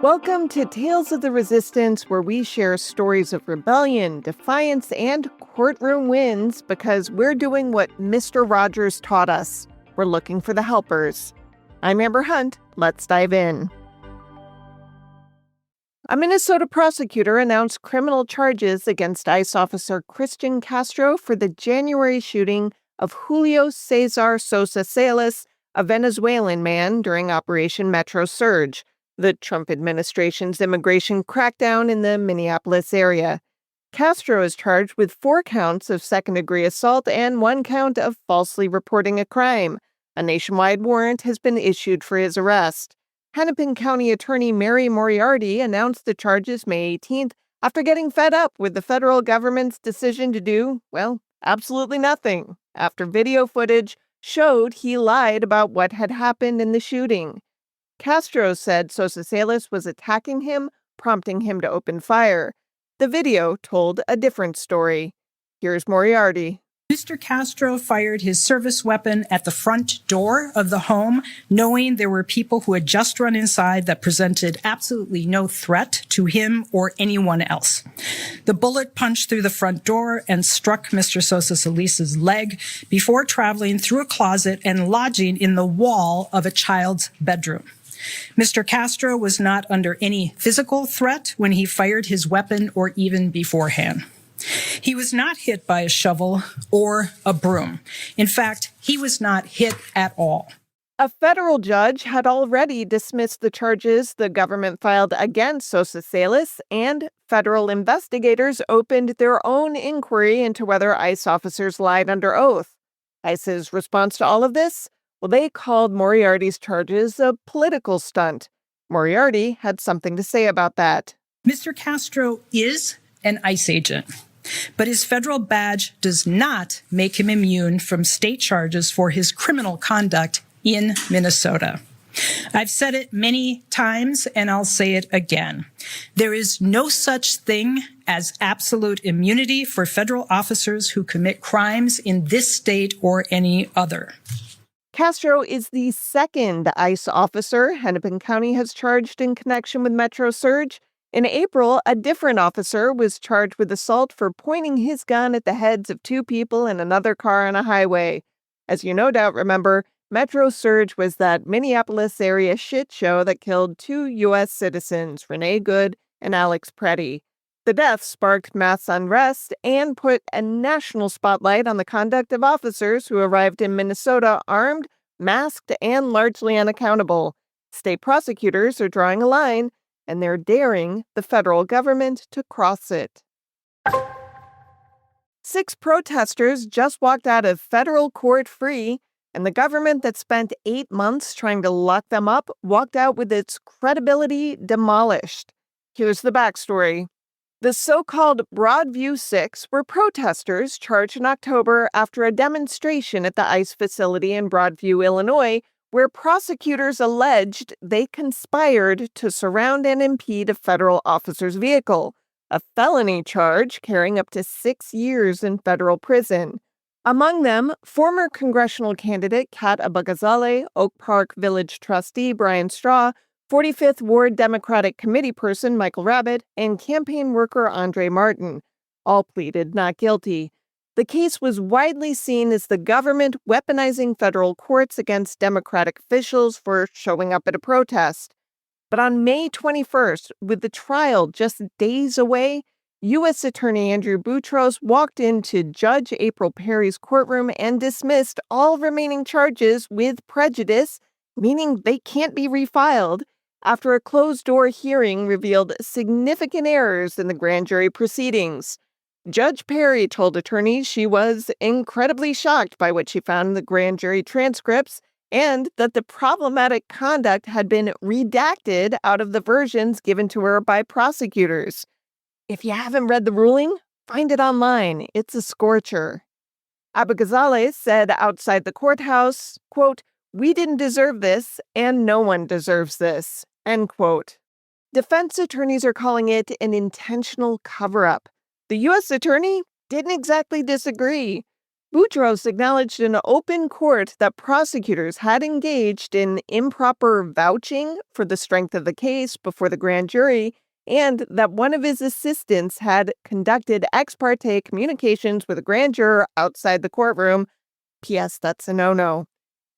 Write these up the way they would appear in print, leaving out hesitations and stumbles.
Welcome to Tales of the Resistance, where we share stories of rebellion, defiance, and courtroom wins because we're doing what Mr. Rogers taught us. We're looking for the helpers. I'm Amber Hunt. Let's dive in. A Minnesota prosecutor announced criminal charges against ICE officer Christian Castro for the January shooting of Julio Cesar Sosa Salas, a Venezuelan man, during Operation Metro Surge, the Trump administration's immigration crackdown in the Minneapolis area. Castro is charged with 4 counts of second-degree assault and 1 count of falsely reporting a crime. A nationwide warrant has been issued for his arrest. Hennepin County Attorney Mary Moriarty announced the charges May 18th after getting fed up with the federal government's decision to do, well, absolutely nothing, after video footage showed he lied about what had happened in the shooting. Castro said Sosa Salas was attacking him, prompting him to open fire. The video told a different story. Here's Moriarty. Mr. Castro fired his service weapon at the front door of the home, knowing there were people who had just run inside that presented absolutely no threat to him or anyone else. The bullet punched through the front door and struck Mr. Sosa Salas's leg before traveling through a closet and lodging in the wall of a child's bedroom. Mr. Castro was not under any physical threat when he fired his weapon or even beforehand. He was not hit by a shovel or a broom. In fact, he was not hit at all. A federal judge had already dismissed the charges the government filed against Sosa Salas, and federal investigators opened their own inquiry into whether ICE officers lied under oath. ICE's response to all of this? Well, they called Moriarty's charges a political stunt. Moriarty had something to say about that. Mr. Castro is an ICE agent, but his federal badge does not make him immune from state charges for his criminal conduct in Minnesota. I've said it many times, and I'll say it again. There is no such thing as absolute immunity for federal officers who commit crimes in this state or any other. Castro is the second ICE officer Hennepin County has charged in connection with Metro Surge. In April, a different officer was charged with assault for pointing his gun at the heads of 2 people in another car on a highway. As you no doubt remember, Metro Surge was that Minneapolis area shit show that killed 2 U.S. citizens, Renee Good and Alex Preddy. The death sparked mass unrest and put a national spotlight on the conduct of officers who arrived in Minnesota armed, masked, and largely unaccountable. State prosecutors are drawing a line, and they're daring the federal government to cross it. 6 protesters just walked out of federal court free, and the government that spent 8 months trying to lock them up walked out with its credibility demolished. Here's the backstory. The so-called Broadview 6 were protesters charged in October after a demonstration at the ICE facility in Broadview, Illinois, where prosecutors alleged they conspired to surround and impede a federal officer's vehicle, a felony charge carrying up to 6 years in federal prison. Among them, former congressional candidate Kat Abagazale, Oak Park Village trustee Brian Straw, 45th Ward Democratic Committee person Michael Rabbitt, and campaign worker Andre Martin. All pleaded not guilty. The case was widely seen as the government weaponizing federal courts against Democratic officials for showing up at a protest. But on May 21st, with the trial just days away, U.S. Attorney Andrew Boutros walked into Judge April Perry's courtroom and dismissed all remaining charges with prejudice, meaning they can't be refiled, after a closed-door hearing revealed significant errors in the grand jury proceedings. Judge Perry told attorneys she was incredibly shocked by what she found in the grand jury transcripts and that the problematic conduct had been redacted out of the versions given to her by prosecutors. If you haven't read the ruling, find it online. It's a scorcher. Abagazale said outside the courthouse, quote, "We didn't deserve this, and no one deserves this," end quote. Defense attorneys are calling it an intentional cover-up. The U.S. attorney didn't exactly disagree. Boutros acknowledged in open court that prosecutors had engaged in improper vouching for the strength of the case before the grand jury, and that one of his assistants had conducted ex parte communications with a grand juror outside the courtroom. P.S. That's a no-no.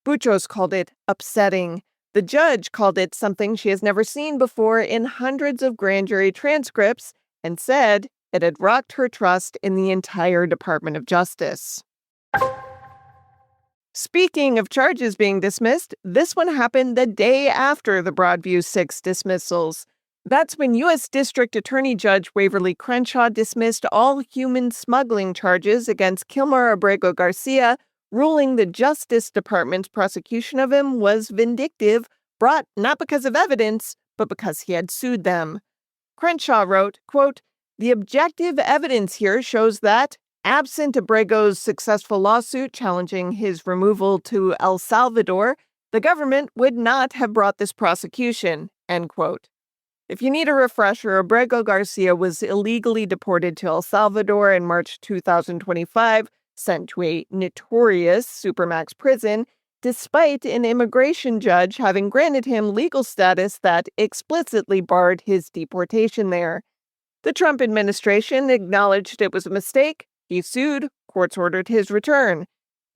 Boutros called it upsetting. The judge called it something she has never seen before in hundreds of grand jury transcripts and said it had rocked her trust in the entire Department of Justice. Speaking of charges being dismissed, this one happened the day after the Broadview 6 dismissals. That's when U.S. District Attorney Judge Waverly Crenshaw dismissed all human smuggling charges against Kilmar Abrego Garcia, ruling the Justice Department's prosecution of him was vindictive, brought not because of evidence, but because he had sued them. Crenshaw wrote, quote, "The objective evidence here shows that, absent Abrego's successful lawsuit challenging his removal to El Salvador, the government would not have brought this prosecution," end quote. If you need a refresher, Abrego Garcia was illegally deported to El Salvador in March 2025, sent to a notorious supermax prison, despite an immigration judge having granted him legal status that explicitly barred his deportation there. The Trump administration acknowledged it was a mistake. He sued. Courts ordered his return.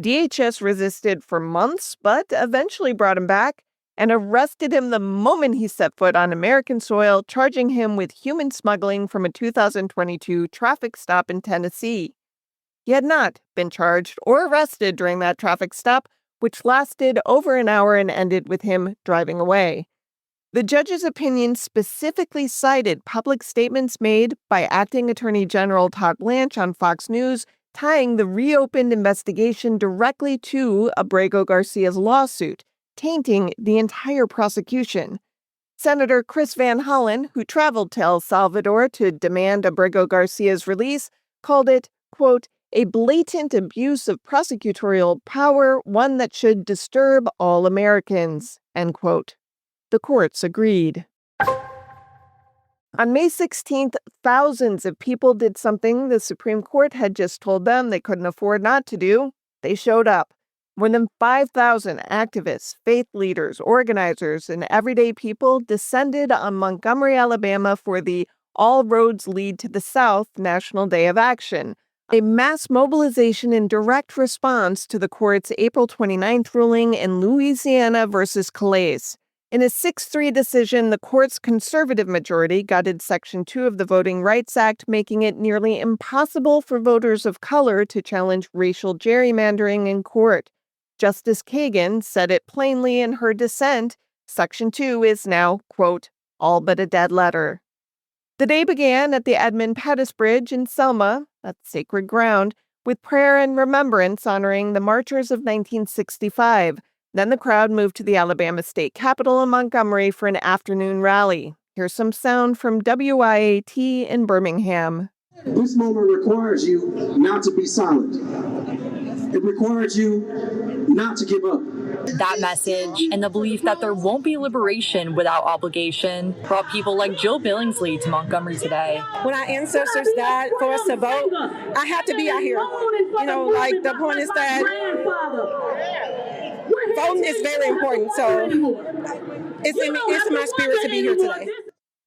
DHS resisted for months, but eventually brought him back and arrested him the moment he set foot on American soil, charging him with human smuggling from a 2022 traffic stop in Tennessee. He had not been charged or arrested during that traffic stop, which lasted over an hour and ended with him driving away. The judge's opinion specifically cited public statements made by Acting Attorney General Todd Blanche on Fox News, tying the reopened investigation directly to Abrego Garcia's lawsuit, tainting the entire prosecution. Senator Chris Van Hollen, who traveled to El Salvador to demand Abrego Garcia's release, called it, quote, "a blatant abuse of prosecutorial power, one that should disturb all Americans," end quote. The courts agreed. On May 16th, thousands of people did something the Supreme Court had just told them they couldn't afford not to do. They showed up. More than 5,000 activists, faith leaders, organizers, and everyday people descended on Montgomery, Alabama for the All Roads Lead to the South National Day of Action, a mass mobilization in direct response to the court's April 29th ruling in Louisiana versus Calais. In a 6-3 decision, the court's conservative majority gutted Section 2 of the Voting Rights Act, making it nearly impossible for voters of color to challenge racial gerrymandering in court. Justice Kagan said it plainly in her dissent. Section 2 is now, quote, all but a dead letter. The day began at the Edmund Pettus Bridge in Selma, that's sacred ground, with prayer and remembrance honoring the marchers of 1965. Then the crowd moved to the Alabama State Capitol in Montgomery for an afternoon rally. Here's some sound from WIAT in Birmingham. This moment requires you not to be silent. It requires you not to give up. That message and the belief that there won't be liberation without obligation brought people like Jill Billingsley to Montgomery today. When our ancestors died for us to vote, I have to be out here. You know, like the point is that voting is very important, so it's in my spirit to be here today.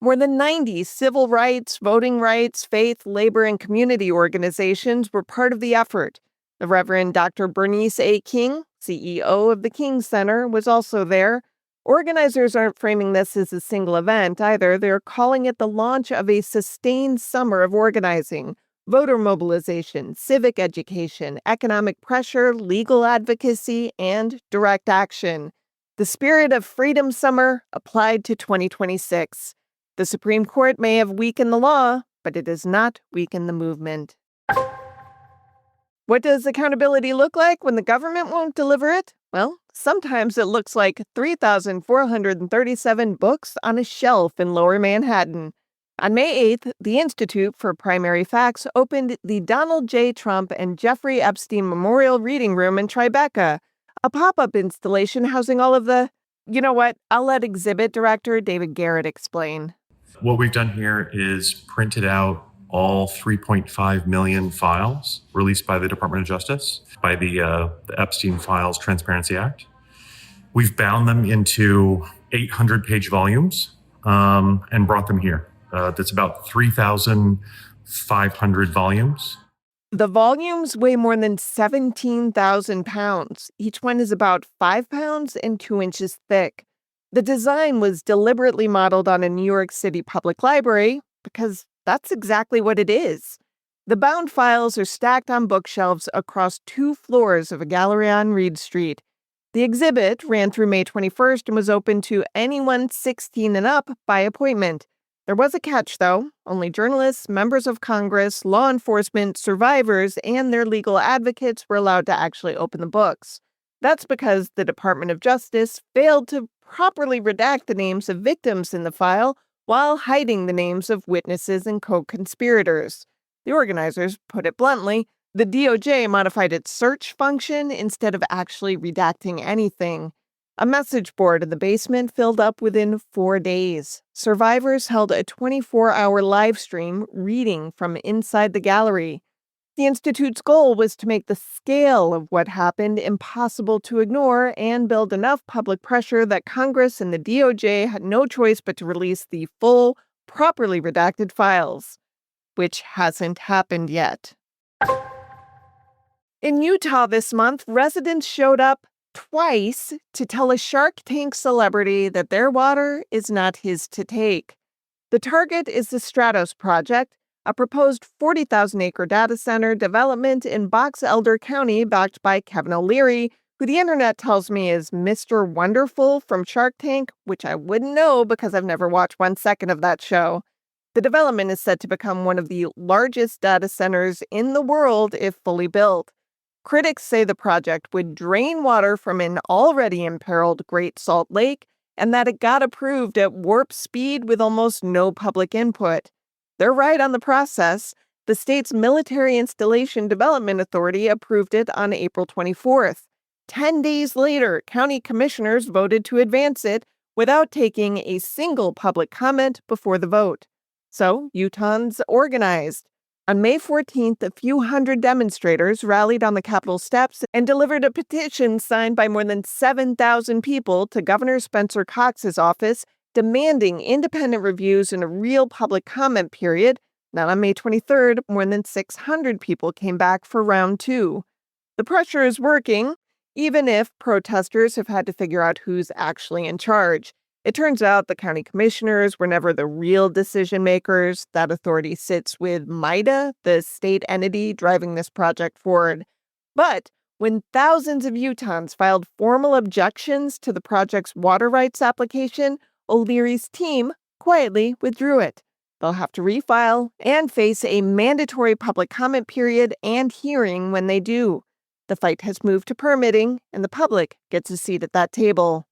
More than 90 civil rights, voting rights, faith, labor, and community organizations were part of the effort. The Reverend Dr. Bernice A. King, CEO of the King Center, was also there. Organizers aren't framing this as a single event either. They're calling it the launch of a sustained summer of organizing, voter mobilization, civic education, economic pressure, legal advocacy, and direct action. The spirit of Freedom Summer applied to 2026. The Supreme Court may have weakened the law, but it does not weaken the movement. What does accountability look like when the government won't deliver it? Well, sometimes it looks like 3,437 books on a shelf in Lower Manhattan. On May 8th, the Institute for Primary Facts opened the Donald J. Trump and Jeffrey Epstein Memorial Reading Room in Tribeca, a pop-up installation housing all of the... You know what? I'll let exhibit director David Garrett explain. What we've done here is printed out all 3.5 million files released by the Department of Justice by the Epstein Files Transparency Act. We've bound them into 800-page volumes and brought them here. That's about 3,500 volumes. The volumes weigh more than 17,000 pounds. Each one is about 5 pounds and 2 inches thick. The design was deliberately modeled on a New York City public library because that's exactly what it is. The bound files are stacked on bookshelves across 2 floors of a gallery on Reed Street. The exhibit ran through May 21st and was open to anyone 16 and up by appointment. There was a catch, though. Only journalists, members of Congress, law enforcement, survivors, and their legal advocates were allowed to actually open the books. That's because the Department of Justice failed to properly redact the names of victims in the file while hiding the names of witnesses and co-conspirators. The organizers put it bluntly, the DOJ modified its search function instead of actually redacting anything. A message board in the basement filled up within 4 days. Survivors held a 24-hour live stream reading from inside the gallery. The Institute's goal was to make the scale of what happened impossible to ignore and build enough public pressure that Congress and the DOJ had no choice but to release the full, properly redacted files, which hasn't happened yet. In Utah this month, residents showed up twice to tell a Shark Tank celebrity that their water is not his to take. The target is the Stratos Project, a proposed 40,000-acre data center development in Box Elder County backed by Kevin O'Leary, who the internet tells me is Mr. Wonderful from Shark Tank, which I wouldn't know because I've never watched 1 second of that show. The development is said to become one of the largest data centers in the world if fully built. Critics say the project would drain water from an already imperiled Great Salt Lake and that it got approved at warp speed with almost no public input. They're right on the process. The state's Military Installation Development Authority approved it on April 24th. 10 days later, county commissioners voted to advance it without taking a single public comment before the vote. So, Utahns organized. On May 14th, a few hundred demonstrators rallied on the Capitol steps and delivered a petition signed by more than 7,000 people to Governor Spencer Cox's office, demanding independent reviews and a real public comment period. Now on May 23rd, more than 600 people came back for round 2. The pressure is working, even if protesters have had to figure out who's actually in charge. It turns out the county commissioners were never the real decision makers. That authority sits with MIDA, the state entity driving this project forward. But when thousands of Utahns filed formal objections to the project's water rights application, O'Leary's team quietly withdrew it. They'll have to refile and face a mandatory public comment period and hearing when they do. The fight has moved to permitting, and the public gets a seat at that table.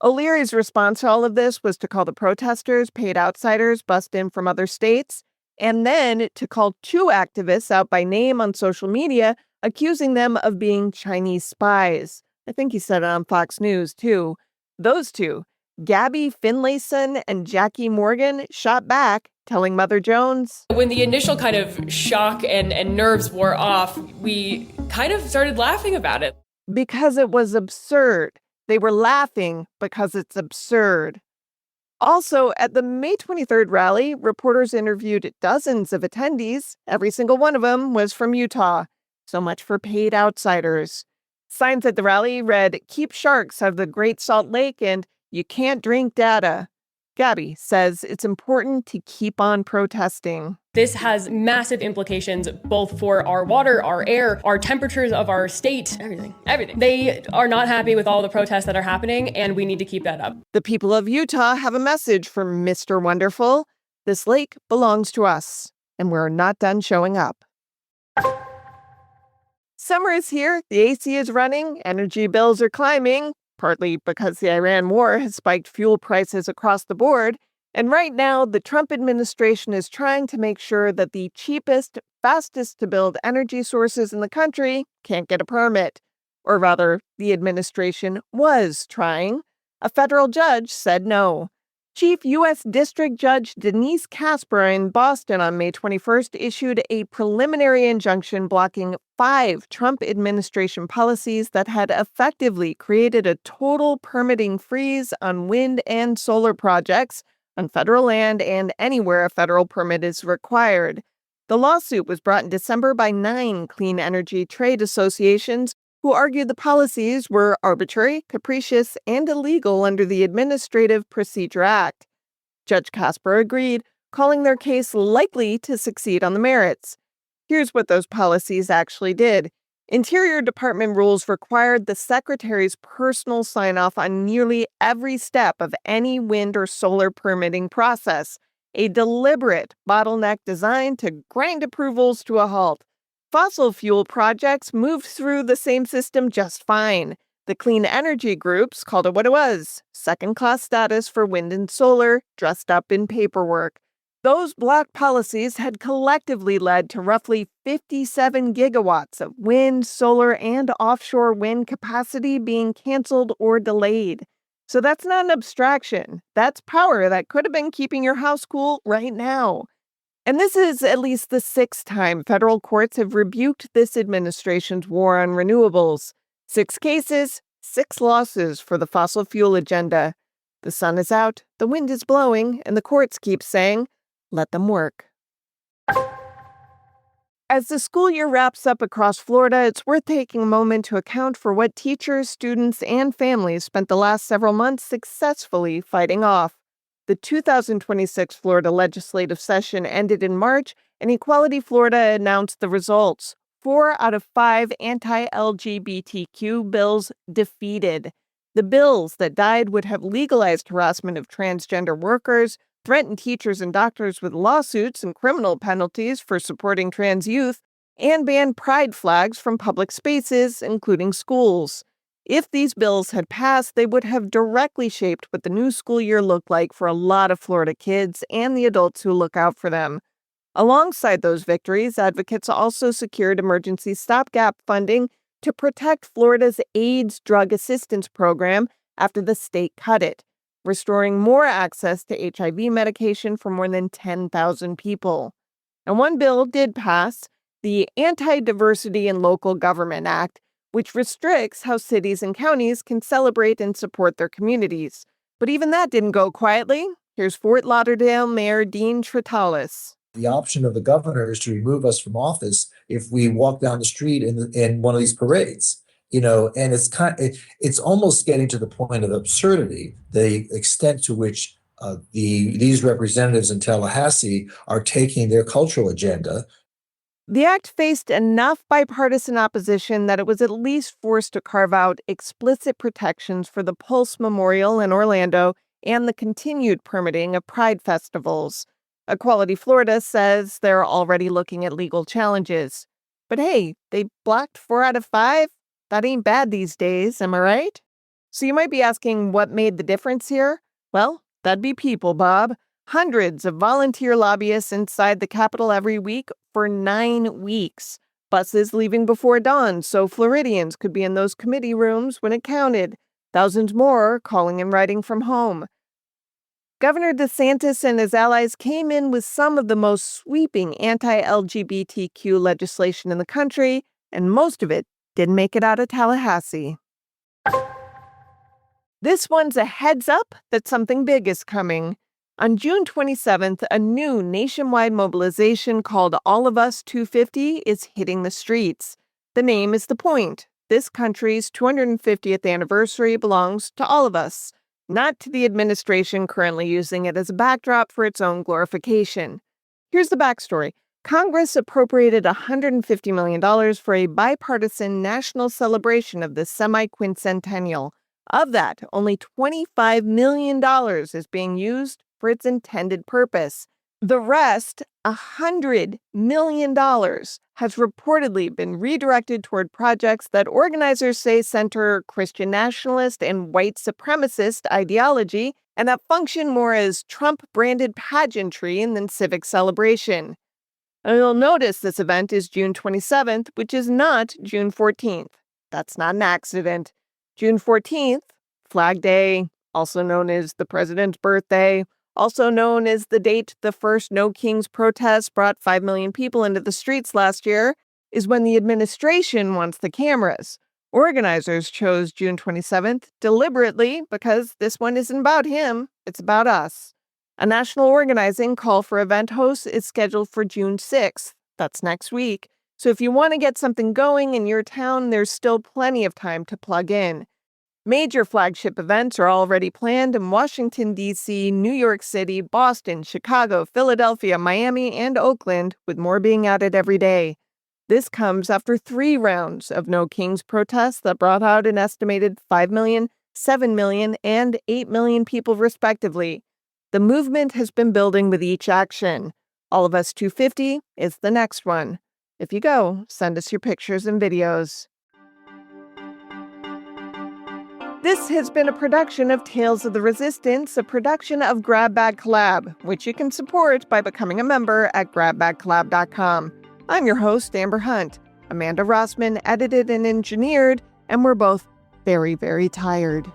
O'Leary's response to all of this was to call the protesters paid outsiders bussed in from other states, and then to call 2 activists out by name on social media, accusing them of being Chinese spies. I think he said it on Fox News, too. Those 2, Gabby Finlayson and Jackie Morgan, shot back, telling Mother Jones, when the initial kind of shock and nerves wore off, we kind of started laughing about it. Because it was absurd. They were laughing because it's absurd. Also, at the May 23rd rally, reporters interviewed dozens of attendees. Every single one of them was from Utah. So much for paid outsiders. Signs at the rally read, "Keep sharks out of the Great Salt Lake," and "You can't drink data." Gabby says it's important to keep on protesting. This has massive implications both for our water, our air, our temperatures of our state, everything. They are not happy with all the protests that are happening, and we need to keep that up. The people of Utah have a message for Mr. Wonderful. This lake belongs to us, and we're not done showing up. Summer is here, the AC is running, energy bills are climbing, partly because the Iran war has spiked fuel prices across the board. And right now, the Trump administration is trying to make sure that the cheapest, fastest to build energy sources in the country can't get a permit. Or rather, the administration was trying. A federal judge said no. Chief U.S. District Judge Denise Casper in Boston on May 21st issued a preliminary injunction blocking 5 Trump administration policies that had effectively created a total permitting freeze on wind and solar projects on federal land and anywhere a federal permit is required. The lawsuit was brought in December by 9 clean energy trade associations who argued the policies were arbitrary, capricious, and illegal under the Administrative Procedure Act. Judge Casper agreed, calling their case likely to succeed on the merits. Here's what those policies actually did. Interior Department rules required the Secretary's personal sign-off on nearly every step of any wind or solar permitting process, a deliberate bottleneck designed to grind approvals to a halt. Fossil fuel projects moved through the same system just fine. The clean energy groups called it what it was, second-class status for wind and solar, dressed up in paperwork. Those block policies had collectively led to roughly 57 gigawatts of wind, solar, and offshore wind capacity being canceled or delayed. So that's not an abstraction. That's power that could have been keeping your house cool right now. And this is at least the 6th time federal courts have rebuked this administration's war on renewables. 6 cases, 6 losses for the fossil fuel agenda. The sun is out, the wind is blowing, and the courts keep saying, let them work. As the school year wraps up across Florida, it's worth taking a moment to account for what teachers, students, and families spent the last several months successfully fighting off. The 2026 Florida legislative session ended in March, and Equality Florida announced the results. 4 out of 5 anti-LGBTQ bills defeated. The bills that died would have legalized harassment of transgender workers, threatened teachers and doctors with lawsuits and criminal penalties for supporting trans youth, and banned pride flags from public spaces, including schools. If these bills had passed, they would have directly shaped what the new school year looked like for a lot of Florida kids and the adults who look out for them. Alongside those victories, advocates also secured emergency stopgap funding to protect Florida's AIDS drug assistance program after the state cut it, restoring more access to HIV medication for more than 10,000 people. And one bill did pass, the Anti-Diversity in Local Government Act, which restricts how cities and counties can celebrate and support their communities. But even that didn't go quietly. Here's Fort Lauderdale Mayor Dean Tritalis. The option of the governor is to remove us from office if we walk down the street in one of these parades. And it's almost getting to the point of absurdity, the extent to which these representatives in Tallahassee are taking their cultural agenda. The act faced enough bipartisan opposition that it was at least forced to carve out explicit protections for the Pulse Memorial in Orlando and the continued permitting of pride festivals. Equality Florida says they're already looking at legal challenges. But hey, they blocked 4 out of 5? That ain't bad these days, am I right? So you might be asking what made the difference here? Well, that'd be people, Bob. Hundreds of volunteer lobbyists inside the Capitol every week for 9 weeks. Buses leaving before dawn so Floridians could be in those committee rooms when it counted. Thousands more calling and writing from home. Governor DeSantis and his allies came in with some of the most sweeping anti-LGBTQ legislation in the country, and most of it didn't make it out of Tallahassee. This one's a heads up that something big is coming. On June 27th, a new nationwide mobilization called All of Us 250 is hitting the streets. The name is the point. This country's 250th anniversary belongs to all of us, not to the administration currently using it as a backdrop for its own glorification. Here's the backstory. Congress appropriated $150 million for a bipartisan national celebration of the semi-quincentennial. Of that, only $25 million is being used for its intended purpose. The rest, $100 million, has reportedly been redirected toward projects that organizers say center Christian nationalist and white supremacist ideology and that function more as Trump-branded pageantry than civic celebration. And you'll notice this event is June 27th, which is not June 14th. That's not an accident. June 14th, Flag Day, also known as the president's birthday, also known as the date the first No Kings protest brought 5 million people into the streets last year, is when the administration wants the cameras. Organizers chose June 27th deliberately because this one isn't about him, it's about us. A national organizing call for event hosts is scheduled for June 6th. That's next week. So if you want to get something going in your town, there's still plenty of time to plug in. Major flagship events are already planned in Washington, D.C., New York City, Boston, Chicago, Philadelphia, Miami, and Oakland, with more being added every day. This comes after 3 rounds of No Kings protests that brought out an estimated 5 million, 7 million, and 8 million people respectively. The movement has been building with each action. All of Us 250 is the next one. If you go, send us your pictures and videos. This has been a production of Tales of the Resistance, a production of Grab Bag Collab, which you can support by becoming a member at grabbagcollab.com. I'm your host, Amber Hunt. Amanda Rossman edited and engineered, and we're both very, very tired.